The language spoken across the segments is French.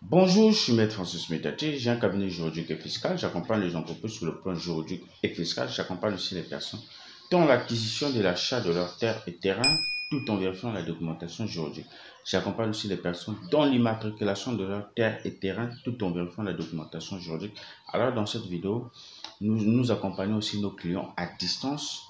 Bonjour, je suis Maître Francis Métatier, j'ai un cabinet juridique et fiscal, j'accompagne les entreprises sur le plan juridique et fiscal, j'accompagne aussi les personnes dans l'acquisition de l'achat de leurs terres et terrains tout en vérifiant la documentation juridique. J'accompagne aussi les personnes dans l'immatriculation de leurs terres et terrains tout en vérifiant la documentation juridique. Alors dans cette vidéo, nous accompagnons aussi nos clients à distance.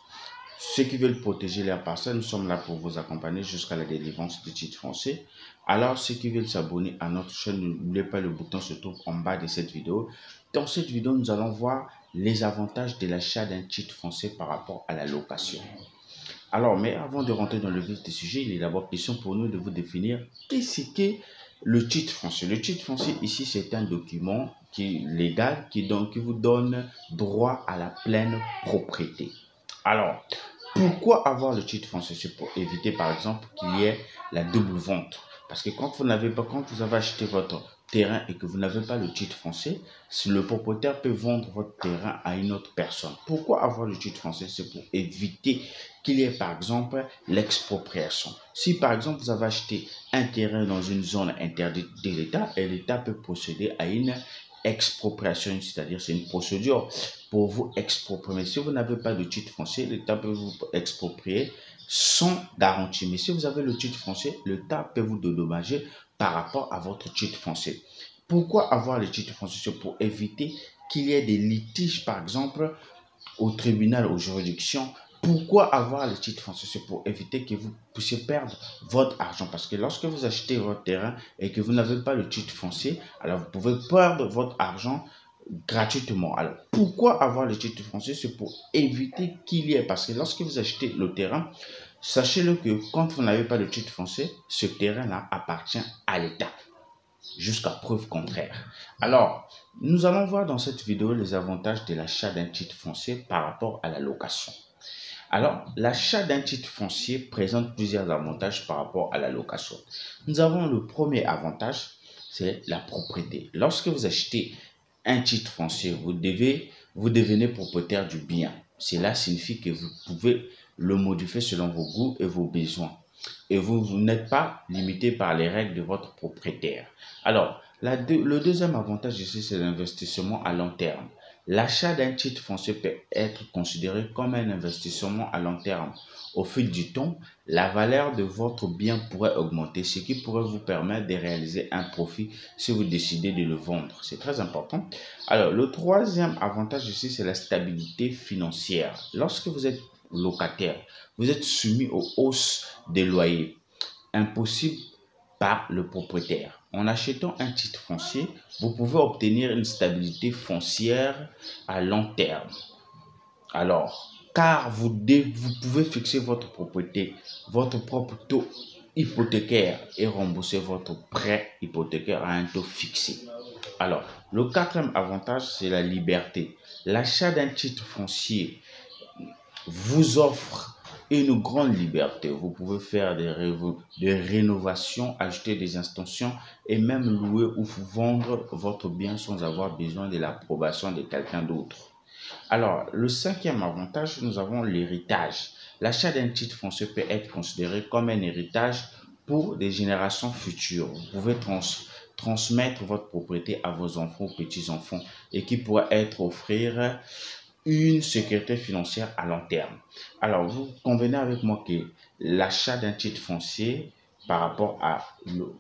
Ceux qui veulent protéger leurs parcelles, nous sommes là pour vous accompagner jusqu'à la délivrance du titre foncier. Alors, ceux qui veulent s'abonner à notre chaîne, n'oubliez pas, le bouton se trouve en bas de cette vidéo. Dans cette vidéo, nous allons voir les avantages de l'achat d'un titre foncier par rapport à la location. Alors, mais avant de rentrer dans le vif du sujet, il est d'abord question pour nous de vous définir qu'est-ce que le titre foncier. Le titre foncier, ici, c'est un document légal qui vous donne droit à la pleine propriété. Alors, pourquoi avoir le titre foncier? C'est pour éviter, par exemple, qu'il y ait la double vente. Parce que quand vous avez acheté votre terrain et que vous n'avez pas le titre foncier, si le propriétaire peut vendre votre terrain à une autre personne. Pourquoi avoir le titre foncier? C'est pour éviter qu'il y ait, par exemple, l'expropriation. Si, par exemple, vous avez acheté un terrain dans une zone interdite de l'État, et l'État peut procéder à une expropriation, c'est-à-dire c'est une procédure pour vous exproprier. Mais si vous n'avez pas de titre foncier, l'État peut vous exproprier sans garantie. Mais si vous avez le titre foncier, l'État peut vous dédommager par rapport à votre titre foncier. Pourquoi avoir le titre foncier? C'est pour éviter qu'il y ait des litiges, par exemple, au tribunal, aux juridictions. Pourquoi avoir le titre foncier? C'est pour éviter que vous puissiez perdre votre argent. Parce que lorsque vous achetez votre terrain et que vous n'avez pas le titre foncier, alors vous pouvez perdre votre argent gratuitement. Alors, pourquoi avoir le titre foncier? C'est pour éviter qu'il y ait, parce que lorsque vous achetez le terrain, sachez-le que quand vous n'avez pas le titre foncier, ce terrain-là appartient à l'État, jusqu'à preuve contraire. Alors, nous allons voir dans cette vidéo les avantages de l'achat d'un titre foncier par rapport à la location. Alors, l'achat d'un titre foncier présente plusieurs avantages par rapport à la location. Nous avons le premier avantage, c'est la propriété. Lorsque vous achetez un titre foncier, vous devenez propriétaire du bien. Cela signifie que vous pouvez le modifier selon vos goûts et vos besoins. Et vous n'êtes pas limité par les règles de votre propriétaire. Alors, le deuxième avantage ici, c'est l'investissement à long terme. L'achat d'un titre foncier peut être considéré comme un investissement à long terme. Au fil du temps, la valeur de votre bien pourrait augmenter, ce qui pourrait vous permettre de réaliser un profit si vous décidez de le vendre. C'est très important. Alors, le troisième avantage ici, c'est la stabilité financière. Lorsque vous êtes locataire, vous êtes soumis aux hausses des loyers impossibles par le propriétaire. En achetant un titre foncier, vous pouvez obtenir une stabilité foncière à long terme. Alors, car vous pouvez fixer votre propriété, votre propre taux hypothécaire et rembourser votre prêt hypothécaire à un taux fixé. Alors, le quatrième avantage, c'est la liberté. L'achat d'un titre foncier vous offre une grande liberté. Vous pouvez faire des rénovations, ajouter des extensions et même louer ou vendre votre bien sans avoir besoin de l'approbation de quelqu'un d'autre. Alors, le cinquième avantage, nous avons l'héritage. L'achat d'un titre foncier peut être considéré comme un héritage pour des générations futures. Vous pouvez transmettre votre propriété à vos enfants ou petits-enfants et qui pourrait être offrir une sécurité financière à long terme. Alors, vous convenez avec moi que l'achat d'un titre foncier par rapport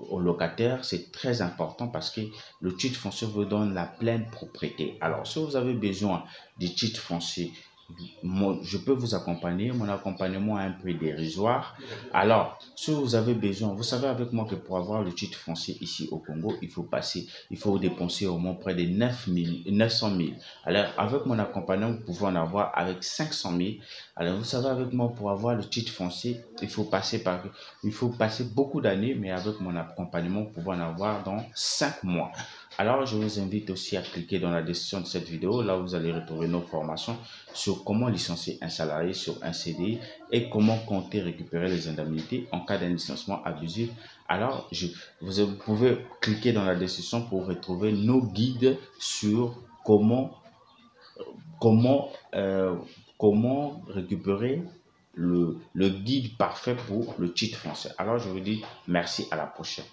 au locataire, c'est très important parce que le titre foncier vous donne la pleine propriété. Alors, si vous avez besoin du titre foncier, je peux vous accompagner. Mon accompagnement a un prix dérisoire. Alors, si vous avez besoin, vous savez avec moi que pour avoir le titre foncier ici au Congo, il faut dépenser au moins près de 900 000. Alors, avec mon accompagnement, vous pouvez en avoir avec 500 000. Alors, vous savez avec moi, pour avoir le titre foncier, il faut passer beaucoup d'années, mais avec mon accompagnement, vous pouvez en avoir dans 5 mois. Alors, je vous invite aussi à cliquer dans la description de cette vidéo. Là, vous allez retrouver nos formations sur comment licencier un salarié sur un CDI et comment compter récupérer les indemnités en cas d'un licenciement abusif. Alors, vous pouvez cliquer dans la description pour retrouver nos guides sur comment récupérer le guide parfait pour le titre foncier. Alors, je vous dis merci, à la prochaine.